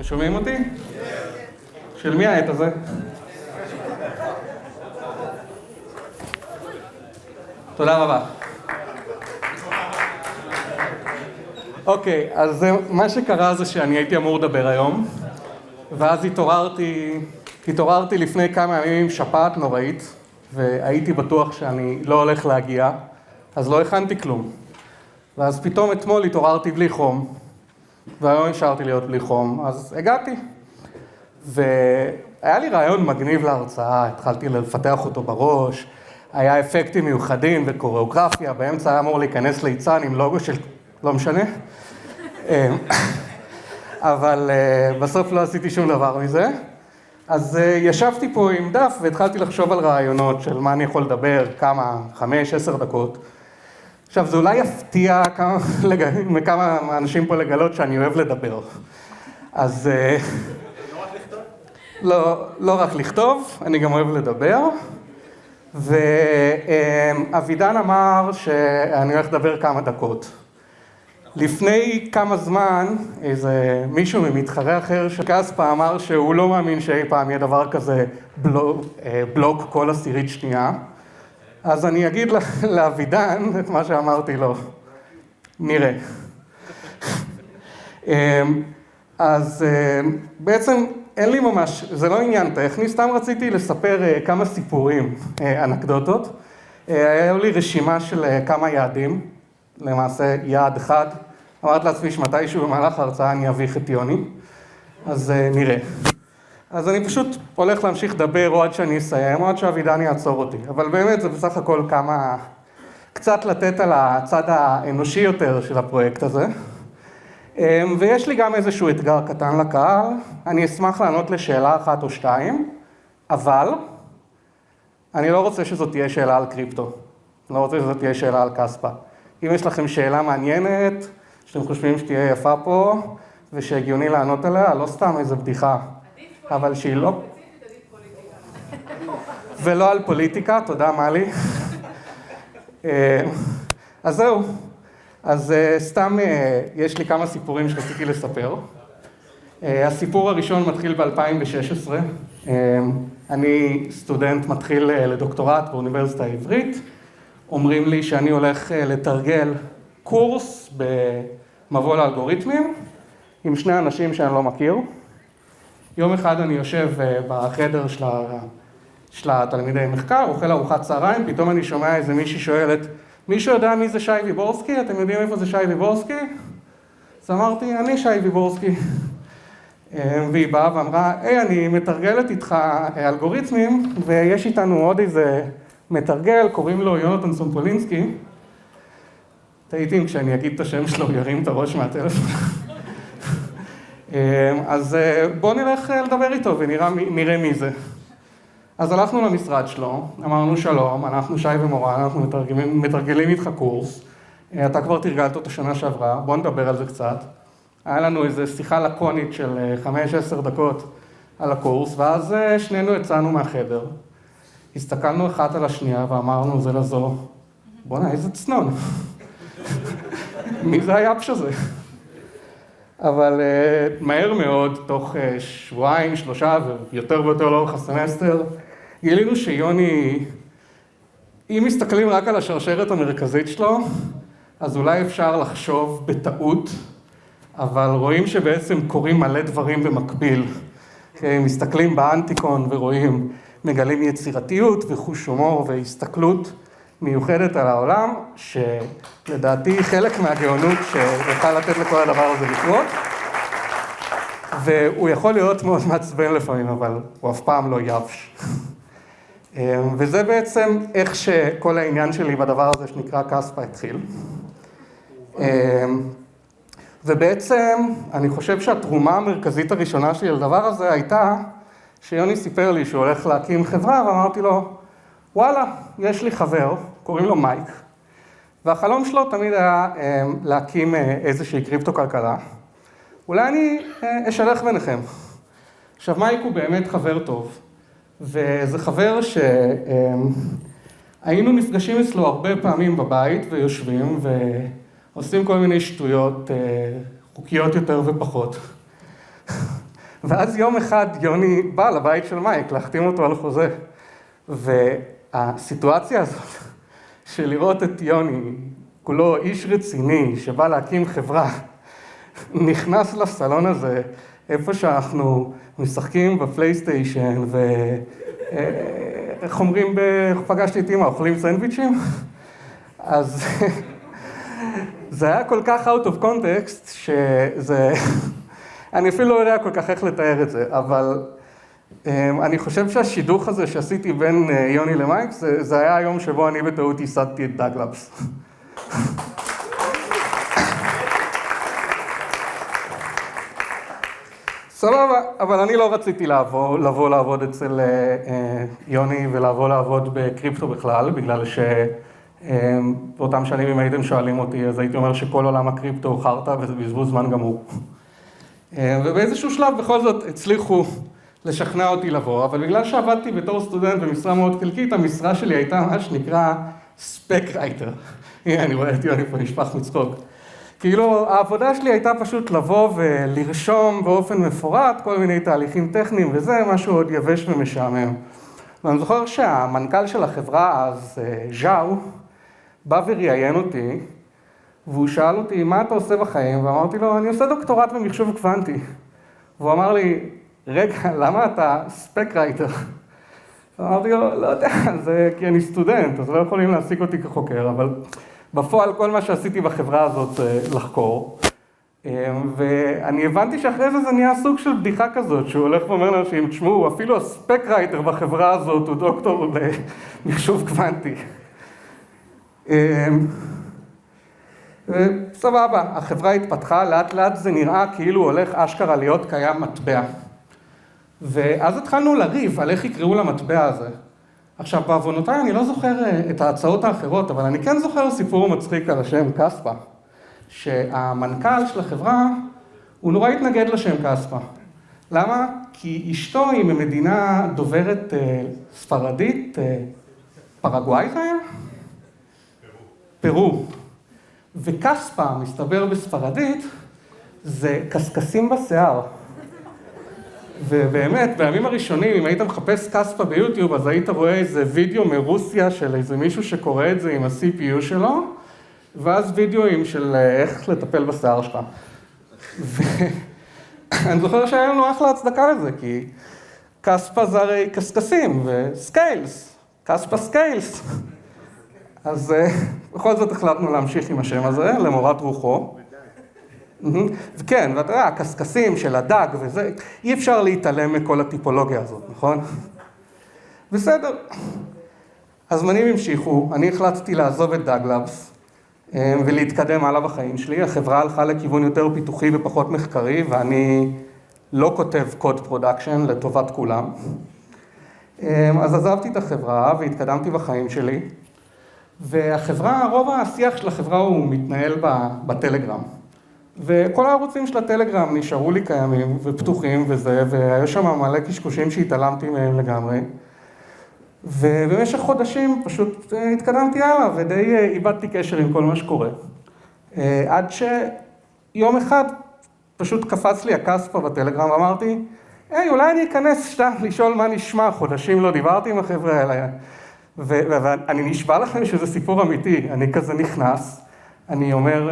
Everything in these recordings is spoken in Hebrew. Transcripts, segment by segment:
אתם שומעים אותי? של מי העט הזה? תודה רבה. אוקיי, אז מה שקרה זה שאני הייתי אמור לדבר היום, ואז התעוררתי לפני כמה ימים עם שפעת נוראית, והייתי בטוח שאני לא הולך להגיע, אז לא הכנתי כלום. ואז פתאום אתמול התעוררתי בלי חום, והיום נשארתי להיות בלי חום, אז הגעתי. והיה לי רעיון מגניב להרצאה, התחלתי לפתח אותו בראש, היה אפקטים מיוחדים וקוריאוגרפיה, באמצע היה אמור להיכנס ליצן עם לוגו של... לא משנה. אבל בסוף לא עשיתי שום דבר מזה. אז ישבתי פה עם דף והתחלתי לחשוב על רעיונות של מה אני יכול לדבר, כמה, 5-10 דקות. עכשיו, זה אולי יפתיע מכמה אנשים פה לגלות שאני אוהב לדבר. אז... לא רק לכתוב, אני גם אוהב לדבר. ואבידן אמר שאני הולך לדבר כמה דקות. לפני כמה זמן, איזה מישהו ממתחרה אחר של כספה אמר שהוא לא מאמין שאי פעם יהיה דבר כזה בלוק כל עשירית שנייה. אז אני אגיד לאבידן את מה שאמרתי לו. נראה. אז בעצם אין לי ממש, זה לא עניין טכני, סתם רציתי לספר כמה סיפורים, אנקדוטות. היה לי רשימה של כמה יעדים, למעשה יעד אחד. אמרתי לעצמי שמתישהו במהלך ההרצאה אני אביך את יוני, אז נראה. אז אני פשוט הולך להמשיך לדבר או עד שאני אסיים, או עד שאבידן יעצור אותי. אבל באמת זה בסך הכל קצת לתת על הצד האנושי יותר של הפרויקט הזה. ויש לי גם איזשהו אתגר קטן לקהל, אני אשמח לענות לשאלה 1 או 2, אבל אני לא רוצה שזאת תהיה שאלה על קריפטו, אני לא רוצה שזאת תהיה שאלה על כספה. אם יש לכם שאלה מעניינת, שאתם חושבים שתהיה יפה פה, ושהגיוני לענות עליה, לא סתם איזו בדיחה, אבל שהיא לא... ולא על פוליטיקה, תודה מלי. אז זהו. אז סתם יש לי כמה סיפורים שרציתי לספר. הסיפור הראשון מתחיל ב-2016. אני סטודנט מתחיל לדוקטורט באוניברסיטה העברית. אומרים לי שאני הולך לתרגל קורס במבוא לאלגוריתמים עם 2 אנשים שאני לא מכיר. יום אחד אני יושב בחדר של התלמידי מחקר, אוכל ארוחת צהריים, פתאום אני שומע איזה מישהי שואלת, מישהו יודע מי זה שי ויבורסקי? אתם יודעים איפה זה שי ויבורסקי? אז אמרתי, אני שי ויבורסקי. והיא באה ואמרה, היי, אני מתרגלת איתך אלגוריתמים, ויש איתנו עוד איזה מתרגל, קוראים לו יונתן סומפולינסקי. תהיתי אם כשאני אגיד את השם שלו, הוא ירים את הראש מהטלפון. אז בואו נלך לדבר איתו ונראה מי זה. אז הלכנו למשרד שלו, אמרנו שלום, אנחנו שי ומורן, אנחנו מתרגלים איתך קורס, אתה כבר תרגלת אותו שנה שעברה, בוא נדבר על זה קצת. היה לנו איזו שיחה לקונית של 5-10 דקות על הקורס, ואז שנינו יצאנו מהחדר, הסתכלנו אחת על השנייה ואמרנו זה לזו, בוא'נה, איזה צנון, מי זה היפש הזה? אבל מהר מאוד, תוך 2-3 ויותר ויותר לאורך הסמסטר, גילינו שיוני, אם מסתכלים רק על השרשרת המרכזית שלו, אז אולי אפשר לחשוב בטעות, אבל רואים שבעצם קורים מלא דברים במקביל. מסתכלים באנטיקון ורואים, מגלים יצירתיות וחוש הומור והסתכלות מיוחדת על העולם, שלדעתי חלק מהגאונות שיוכל לתת לכל הדבר הזה לקרות. והוא יכול להיות מאוד מעצבן לפעמים, אבל הוא אף פעם לא יבש. וזה בעצם איך שכל העניין שלי בדבר הזה שנקרא כספה התחיל. ובעצם אני חושב שהתרומה המרכזית הראשונה שלי לדבר הזה הייתה שיוני סיפר לי שהוא הולך להקים חברה, ואמרתי לו, וואלה, יש לי חבר, קוראים לו מייק, והחלום שלו תמיד היה להקים איזושהי קריפטו-כלכלה. אולי אני אשלח ביניכם. עכשיו, מייק הוא באמת חבר טוב, וזה חבר שהיינו נפגשים אצלו הרבה פעמים בבית ויושבים ועושים כל מיני שטויות חוקיות יותר ופחות. ואז יום אחד יוני בא לבית של מייק להחתים אותו על חוזה. והסיטואציה הזאת של לראות את יוני, כולו איש רציני שבא להקים חברה, נכנס לסלון הזה, איפה שאנחנו משחקים בפלייסטיישן, איך אומרים, פגשתי את אמא, אוכלים סנדוויצ'ים? אז זה היה כל כך out of context, שזה... אני אפילו לא יודע כל כך איך לתאר את זה, אבל אני חושב שהשידוך הזה שעשיתי בין יוני למייק, זה היה היום שבו אני בטעות ייסדתי את דאגלאבס. סבבה, אבל אני לא רציתי לבוא לעבוד אצל יוני ולבוא לעבוד בקריפטו בכלל, בגלל שבאותם שנים אם הייתם שואלים אותי, אז הייתי אומר שכל עולם הקריפטו הוא חרטא וזה בזבוז זמן גמור. ובאיזשהו שלב בכל זאת הצליחו לשכנע אותי לבוא, אבל בגלל שעבדתי בתור סטודנט במשרה מאוד חלקית, המשרה שלי הייתה מה שנקרא ספק רייטר. הנה, אני רואה את יוני פה נשפך מצחוק. כאילו, העבודה שלי הייתה פשוט לבוא ולרשום באופן מפורט כל מיני תהליכים טכניים, וזה משהו עוד יבש ומשעמם. ואני זוכר שהמנכ"ל של החברה אז, ז'או, בא וראיין אותי, והוא שאל אותי, מה אתה עושה בחיים? ואמרתי לו, אני עושה דוקטורט במחשוב קוונטי. והוא אמר לי, רגע, למה אתה ספק רייטר? אמרתי לו, לא יודע, זה כי אני סטודנט, אז לא יכולים להעסיק אותי כחוקר, אבל בפועל כל מה שעשיתי בחברה הזאת זה לחקור. ואני הבנתי שאחרי זה נהיה סוג של בדיחה כזאת, שהוא הולך ואומר לאנשים, תשמעו, אפילו הספק רייטר בחברה הזאת הוא דוקטור במחשוב קוונטי. סבבה, החברה התפתחה, לאט לאט זה נראה כאילו הולך אשכרה להיות קיים מטבע. ואז התחלנו לריב על איך יקראו למטבע הזה. עכשיו, בעוונותיי אני לא זוכר את ההצעות האחרות, אבל אני כן זוכר סיפור מצחיק על השם קספה, שהמנכ"ל של החברה, הוא נורא התנגד לשם קספה. למה? כי אשתו היא ממדינה דוברת ספרדית, פרגוואי זה היה? פרו. וקספה, מסתבר בספרדית, זה קסקסים בשיער. ובאמת, בימים הראשונים, אם היית מחפש קספה ביוטיוב, אז היית רואה איזה וידאו מרוסיה של איזה מישהו שקורא את זה עם ה-CPU שלו, ואז וידאוים של איך לטפל בשיער שלך. ואני זוכר שהיה לנו אחלה הצדקה לזה, כי קספה זה הרי קסקסים וסקיילס, קספה סקיילס. אז בכל זאת החלטנו להמשיך עם השם הזה, למורת רוחו. וכן, ואתה יודע, הקסקסים של הדג וזה, אי אפשר להתעלם מכל הטיפולוגיה הזאת, נכון? בסדר. הזמנים המשיכו, אני החלטתי לעזוב את דאגלאבס ולהתקדם הלאה בחיים שלי. החברה הלכה לכיוון יותר פיתוחי ופחות מחקרי, ואני לא כותב קוד פרודקשן לטובת כולם. אז עזבתי את החברה והתקדמתי בחיים שלי, והחברה, רוב השיח של החברה הוא מתנהל בטלגרם. וכל הערוצים של הטלגרם נשארו לי קיימים ופתוחים וזה, והיו שם מלא קשקושים שהתעלמתי מהם לגמרי. ובמשך חודשים פשוט התקדמתי הלאה ודי איבדתי קשר עם כל מה שקורה. עד שיום אחד פשוט קפץ לי הקספה בטלגרם ואמרתי, היי, אולי אני אכנס שתם לשאול מה נשמע, חודשים לא דיברתי עם החבר'ה האלה. ואני נשבע לכם שזה סיפור אמיתי, אני כזה נכנס, אני אומר,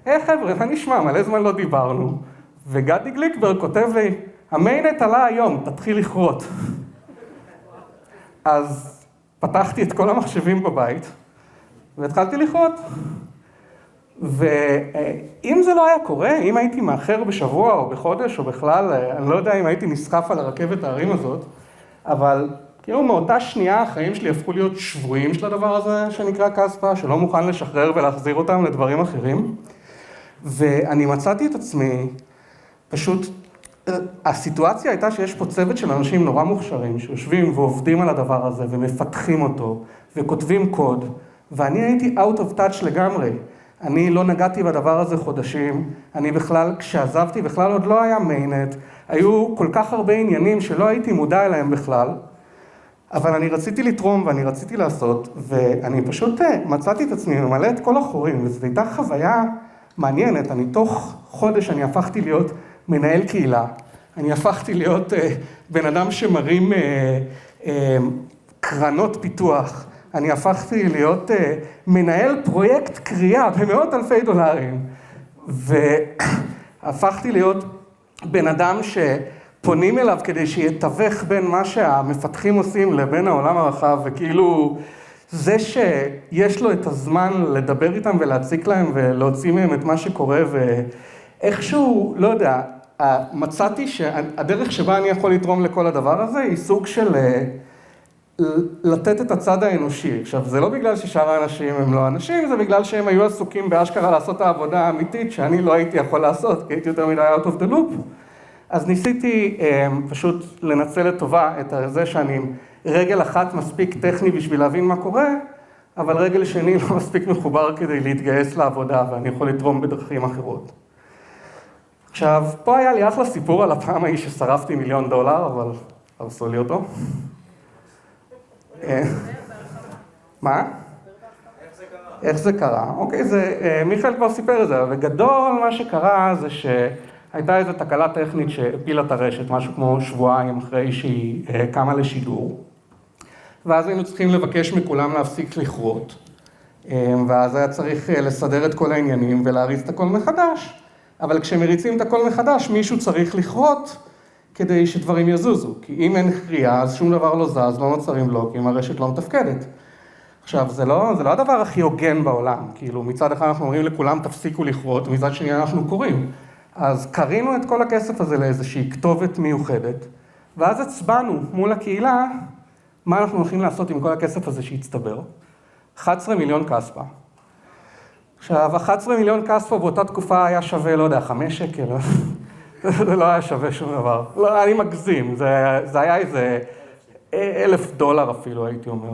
היי חבר'ה, מה נשמע? מלא זמן לא דיברנו. וגדי גליקברג כותב לי, המיינט עלה היום, תתחיל לכרות. אז פתחתי את כל המחשבים בבית, והתחלתי לכרות. ואם זה לא היה קורה, אם הייתי מאחר בשבוע או בחודש או בכלל, אני לא יודע אם הייתי נסחף על הרכבת הערים הזאת, אבל כאילו מאותה שנייה החיים שלי הפכו להיות שבויים של הדבר הזה שנקרא קספה, שלא מוכן לשחרר ולהחזיר אותם לדברים אחרים. ואני מצאתי את עצמי, פשוט, הסיטואציה הייתה שיש פה צוות של אנשים נורא מוכשרים, שיושבים ועובדים על הדבר הזה ומפתחים אותו וכותבים קוד, ואני הייתי out of touch לגמרי. אני לא נגעתי בדבר הזה חודשים, אני בכלל, כשעזבתי בכלל עוד לא היה מיינט, היו כל כך הרבה עניינים שלא הייתי מודע אליהם בכלל, אבל אני רציתי לתרום ואני רציתי לעשות, ואני פשוט מצאתי את עצמי ממלא את כל החורים, וזו הייתה חוויה מעניינת. אני תוך חודש אני הפכתי להיות מנהל קהילה, אני הפכתי להיות בן אדם שמרים קרנות פיתוח. אני הפכתי להיות מנהל פרויקט קריאה במאות אלפי דולרים. והפכתי להיות בן אדם שפונים אליו כדי שיתווך בין מה שהמפתחים עושים לבין העולם הרחב, וכאילו זה שיש לו את הזמן לדבר איתם ולהציק להם ולהוציא מהם את מה שקורה, ואיכשהו, לא יודע, מצאתי שהדרך שבה אני יכול לתרום לכל הדבר הזה היא סוג של לתת את הצד האנושי. עכשיו, זה לא בגלל ששאר האנשים הם לא אנשים, זה בגלל שהם היו עסוקים באשכרה לעשות את העבודה האמיתית שאני לא הייתי יכול לעשות, כי הייתי יותר מדי out of the loop. אז ניסיתי פשוט לנצל לטובה את זה שאני רגל אחת מספיק טכני בשביל להבין מה קורה, אבל רגל שני לא מספיק מחובר כדי להתגייס לעבודה, ואני יכול לתרום בדרכים אחרות. עכשיו, פה היה לי אחלה סיפור על הפעם ההיא ששרפתי $1,000,000, אבל הרסו לי אותו. מה? איך זה קרה? אוקיי, מיכאל כבר סיפר את זה, וגדול מה שקרה זה שהייתה איזו תקלה טכנית שהפילה את הרשת, משהו כמו שבועיים אחרי שהיא קמה לשידור, ואז היינו צריכים לבקש מכולם להפסיק לכרות, ואז היה צריך לסדר את כל העניינים ולהריץ את הכל מחדש, אבל כשמריצים את הכל מחדש, מישהו צריך לכרות כדי שדברים יזוזו, כי אם אין קריאה, אז שום דבר לא זז, לא נוצרים בלוקים, הרשת לא מתפקדת. עכשיו, זה לא הדבר הכי הוגן בעולם, כאילו מצד אחד אנחנו אומרים לכולם תפסיקו לכרות, ומצד שני אנחנו קוראים. אז קרינו את כל הכסף הזה לאיזושהי כתובת מיוחדת, ואז הצבענו מול הקהילה, מה אנחנו הולכים לעשות עם כל הכסף הזה שהצטבר? 11 מיליון כספה. עכשיו, 11 מיליון כספה באותה תקופה היה שווה, לא יודע, 5 שקל. זה לא היה שווה שום דבר. לא, אני מגזים, זה היה איזה $1,000 אפילו, הייתי אומר.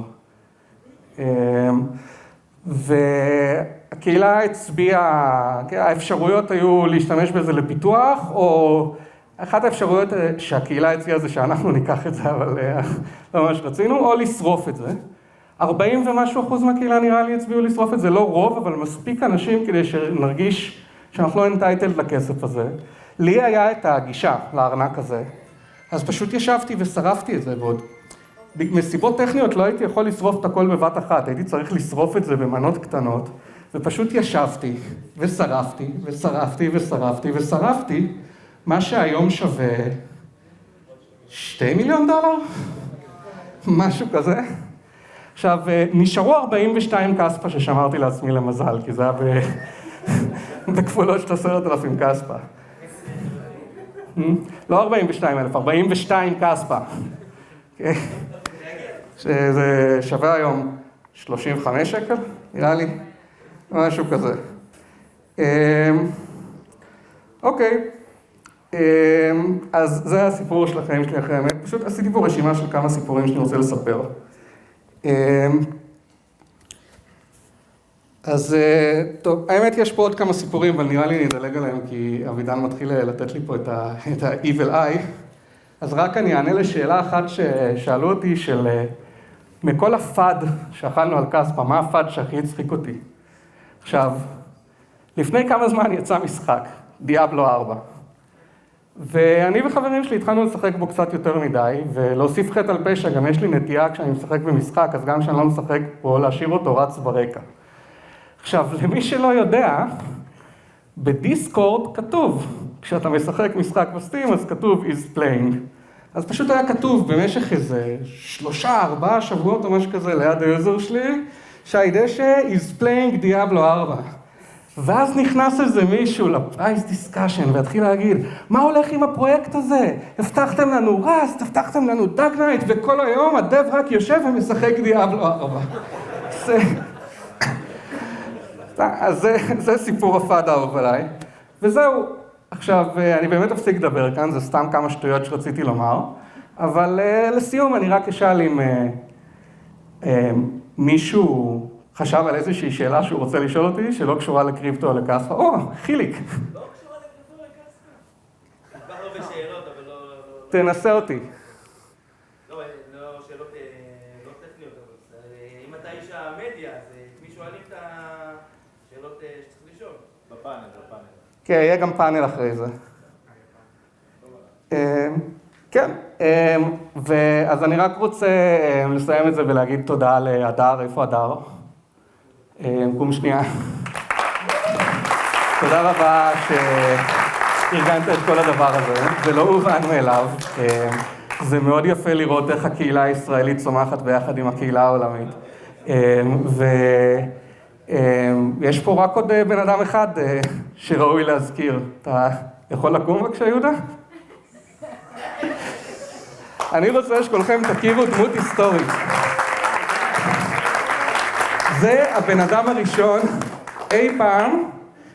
והקהילה הצביעה, האפשרויות היו להשתמש בזה לפיתוח, או אחת האפשרויות שהקהילה הציעה זה שאנחנו ניקח את זה, אבל לא ממש רצינו, או לשרוף את זה. 40 ומשהו אחוז מהקהילה נראה לי הצביעו לשרוף את זה, לא רוב, אבל מספיק אנשים כדי שנרגיש שאנחנו לא entitled לכסף הזה. לי היה את הגישה לארנק הזה, אז פשוט ישבתי ושרפתי את זה, ועוד מסיבות טכניות לא הייתי יכול לשרוף את הכל בבת אחת, הייתי צריך לשרוף את זה במנות קטנות, ופשוט ישבתי ושרפתי ושרפתי ושרפתי ושרפתי, מה שהיום שווה $2 מיליון? משהו כזה. עכשיו, נשארו 42 כספה ששמרתי לעצמי למזל, כי זה היה בכפולות של 10,000 כספה. לא 42,000, 42 כספה. שזה שווה היום 35 שקל, נראה לי, משהו כזה. אוקיי, אז זה הסיפור של החיים שלי אחרי האמת. פשוט עשיתי פה רשימה של כמה סיפורים שאני רוצה לספר. אז טוב, האמת יש פה עוד כמה סיפורים, אבל נראה לי אני אדלג עליהם, כי אבידן מתחיל לתת לי פה את ה-evil eye. אז רק אני אענה לשאלה אחת ששאלו אותי, של מכל הפאד שאכלנו על כספה, מה הפאד שהכי הצחיק אותי? עכשיו, לפני כמה זמן יצא משחק, דיאבלו 4. ואני וחברים שלי התחלנו לשחק בו קצת יותר מדי, ולהוסיף חטא על פשע, גם יש לי נטייה כשאני משחק במשחק, אז גם כשאני לא משחק בו, להשאיר אותו רץ ברקע. עכשיו, למי שלא יודע, בדיסקורד כתוב, כשאתה משחק משחק בסטים, אז כתוב is playing. אז פשוט היה כתוב במשך איזה 3-4 שבועות או משהו כזה ליד היוזר שלי, שי דשא is playing דיאבלו 4. ואז נכנס איזה מישהו לפרייס דיסקשן והתחיל להגיד, מה הולך עם הפרויקט הזה? הבטחתם לנו ראסט, הבטחתם לנו דארק נייט, וכל היום הדב רק יושב ומשחק דיאבלו 4. אז זה סיפור הפאד האהוב עליי. וזהו, עכשיו אני באמת אפסיק לדבר כאן, זה סתם כמה שטויות שרציתי לומר, אבל לסיום אני רק אשאל אם מישהו חשב על איזושהי שאלה שהוא רוצה לשאול אותי, שלא קשורה לקריפטו או לכספה. חיליק. לא קשורה לקריפטו או לכספה? כל כך הרבה שאלות, אבל לא... תנסה אותי. לא, שאלות לא טכניות, אבל אם אתה איש המדיה, אז מי שואלים את השאלות שצריך לשאול? בפאנל. כן, יהיה גם פאנל אחרי זה. כן, אז אני רק רוצה לסיים את זה ולהגיד תודה להדר, איפה הדר? קום שנייה. תודה רבה שארגנת את כל הדבר הזה, זה לא הובן מאליו, זה מאוד יפה לראות איך הקהילה הישראלית צומחת ביחד עם הקהילה העולמית, ויש פה רק עוד בן אדם אחד שראוי להזכיר. אתה יכול לקום בבקשה, יהודה? אני רוצה שכולכם תכירו דמות היסטורית. זה הבן אדם הראשון אי פעם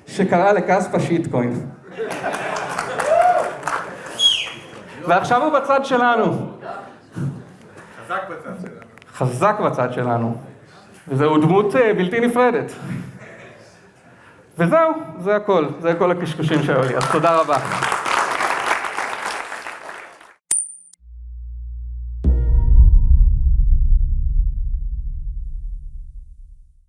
שקרא לכספא שיטקוין. ועכשיו הוא בצד שלנו. חזק בצד שלנו. חזק בצד שלנו. וזהו דמות בלתי נפרדת. וזהו, זה הכל. זה כל הקשקושים שהיו לי. אז תודה רבה.